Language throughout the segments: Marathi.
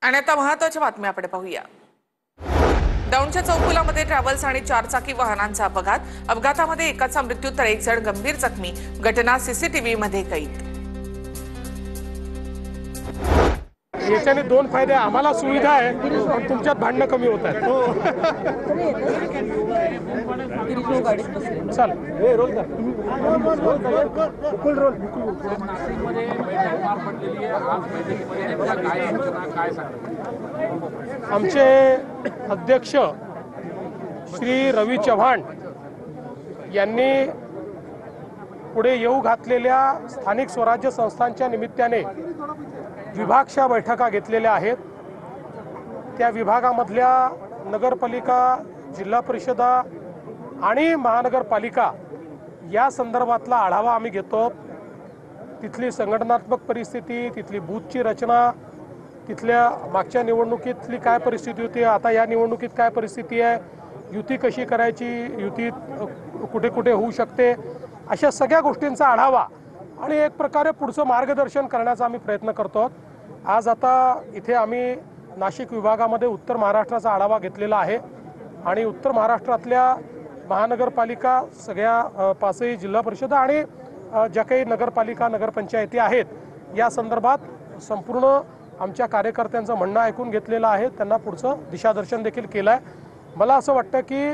आणि आता महत्त्वाच्या बातम्या आपण पाहूया। दौंडच्या चौफुलामध्ये ट्रॅव्हल्स आणि चारचाकी वाहनांचा अपघातामध्ये एकाचा मृत्यू तर एक जण गंभीर जखमी। घटना सीसीटीव्ही मध्ये कैद। याच्याने दोन फायदे, आम्हाला सुविधा आहे पण तुमच्यात भांडणं कमी होत आहेत। चल आमचे अध्यक्ष श्री रवी चव्हाण यांनी पुढे येऊ घातलेल्या स्थानिक स्वराज्य संस्थांच्या निमित्ताने विभागशा बैठका घेतलेल्या आहेत। त्या विभागामधल्या नगरपालिका, जिल्हा परिषदा आणि महानगरपालिका या संदर्भातला आढावा आम्ही घेतो। तिथली संघटनात्मक परिस्थिती, तिथली बूथची रचना, तिथल्या मागच्या निवडणुकीतली काय परिस्थिती होती, आता या निवडणुकीत काय परिस्थिती आहे, युती कशी करायची, युती कुठे कुठे होऊ शकते, अशा सगळ्या गोष्टींचा आढावा आणि एक प्रकारे पुढचं मार्गदर्शन करण्याचा आम्ही प्रयत्न करतो। आज आता इथे आम्ही नाशिक विभागामध्ये उत्तर महाराष्ट्राचा आढावा घेतलेला आहे आणि उत्तर महाराष्ट्रातल्या महानगरपालिका, सगळ्या पाचही जिल्हा परिषदा आणि ज्या काही नगरपालिका, नगरपंचायती आहेत या संदर्भात संपूर्ण आमच्या कार्यकर्त्यांचं म्हणणं ऐकून घेतलेलं आहे। त्यांना पुढचं दिशादर्शन देखील केलं आहे। मला असं वाटतं की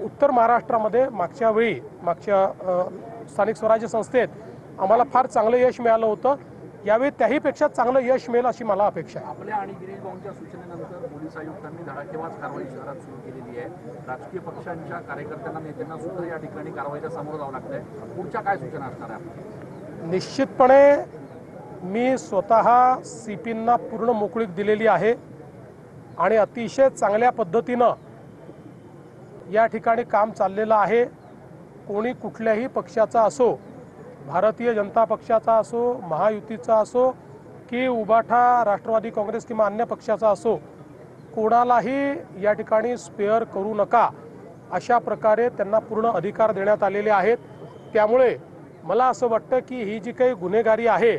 उत्तर महाराष्ट्रामध्ये मागच्या स्थानिक स्वराज्य संस्थेत आम्हाला फार चांगलं यश मिळालं होतं। यावेळी त्याहीपेक्षा चांगलं यश मिळेल अशी मला अपेक्षा आहे। आपल्या आणि गिरीश भाऊंच्या सूचनेनंतर पोलीस आयुक्तांनी धडाकेबाज कारवाई शहरात सुरू केलेली आहे। राजकीय पक्षांच्या कार्यकर्त्यांना, नेत्यांना सुद्धा या ठिकाणी कारवाईच्या सामोरं जावं लागतंय। पुढच्या काय सूचना असणार आहे? निश्चितपणे मी स्वतः सीपींना पूर्ण मोकळीक दिलेली आहे आणि अतिशय चांगल्या पद्धतीनं या ठिकाणी काम चाललेलं आहे। कोणी कुठल्याही पक्षाचा असो, भारतीय जनता पक्षाचा असो, महायुतीचा असो की उबाठा, राष्ट्रवादी काँग्रेस किंवा अन्य पक्षाचा असो, कोणालाही या ठिकाणी स्पेअर करू नका अशा प्रकारे त्यांना पूर्ण अधिकार देण्यात आलेले आहेत। त्यामुळे मला असं वाटतं की ही जी काही गुन्हेगारी आहे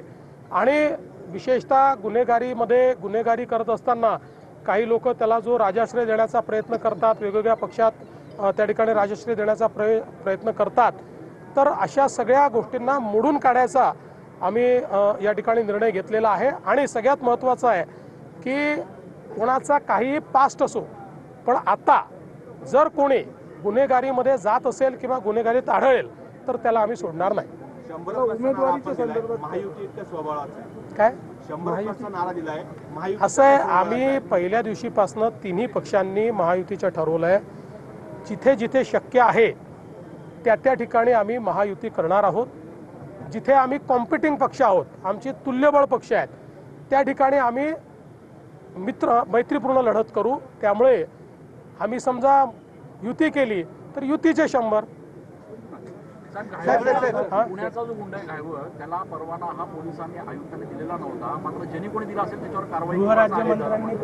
आणि विशेषतः गुन्हेगारी करत असताना काही लोक त्याला जो राजाश्रय देण्याचा प्रयत्न करतात, वेगवेगळ्या पक्षात त्या ठिकाणी राजाश्रय देण्याचा प्रयत्न करतात, तर अशा सगळ्या गोष्टींना मोडून काढायचा आम्ही या ठिकाणी निर्णय घेतलेला आहे। आणि सगळ्यात महत्त्वाचं आहे की कोणाचा काही पास्ट असो, पण आता जर कोणी गुन्हेगारीमध्ये जात असेल किंवा गुन्हेगारीत आढळेल तर त्याला आम्ही सोडणार नाही। काय असं आहे, आम्ही पहिल्या दिवशीपासून तिन्ही पक्षांनी महायुतीचं ठरवलंय, जिथे जिथे शक्य आहे त्या ठिकाणी आम्ही महायुती करणार आहोत। जिथे आम्ही कॉम्पिटिंग पक्ष आहोत, आमची तुल्यबळ पक्ष आहेत, त्या ठिकाणी आम्ही मैत्रीपूर्ण लढत करू। त्यामुळे आम्ही समजा युती केली तर युतीचे 100। पुण्याचा जो गुंडा आहे त्याला परवाना हा पोलिसांनी, आयुक्तांनी दिलेला नव्हता, मात्र ज्यांनी कोणी दिला असेल त्याच्यावर कारवाई गृहराज्यमंत्र्यांनी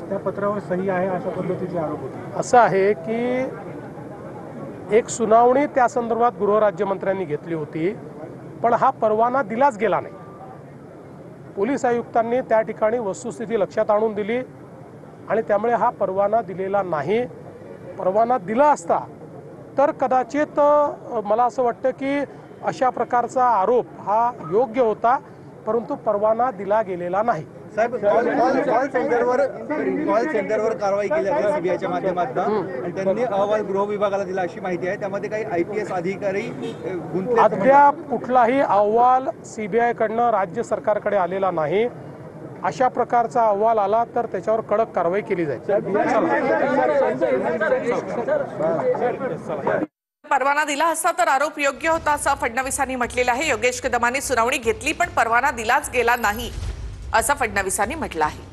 त्या पत्रावर सही आहे अशा पद्धतीचे आरोप होते। असं आहे की एक सुनावणी त्या संदर्भात गृहराज्यमंत्र्यांनी घेतली होती, पण हा परवाना दिलाच गेला नाही। पोलीस आयुक्तांनी त्या ठिकाणी वस्तुस्थिती लक्षात आणून दिली आणि त्यामुळे हा परवाना दिलेला नाही। परवाना दिला असता तर कदाचित मला असं वाटतं की अशा प्रकारचा आरोप हा योग्य होता, परंतु परवाना दिला गेलेला नाही। साहेब, कॉल सेंटरवर कारवाई केली आहे सीबीआयच्या माध्यमातून आणि त्यांनी अहवाल गृह विभागाला दिला अशी माहिती आहे। त्यामध्ये काही IPS अधिकारी गुंतले। अद्याप कुठलाही अहवाल सीबीआय कडनं राज्य सरकारकडे आलेला नाही। अशा प्रकारचा अहवाल आला तर त्याच्यावर कडक कारवाई केली जाईल। परवाना दिला असता तर आरोप योग्य होता असं फडणवीसांनी म्हटलेलं आहे। योगेश कदमांनी सुनावणी घेतली पण परवाना दिलाच गेला नाही असं फडणवीसांनी म्हटलं आहे।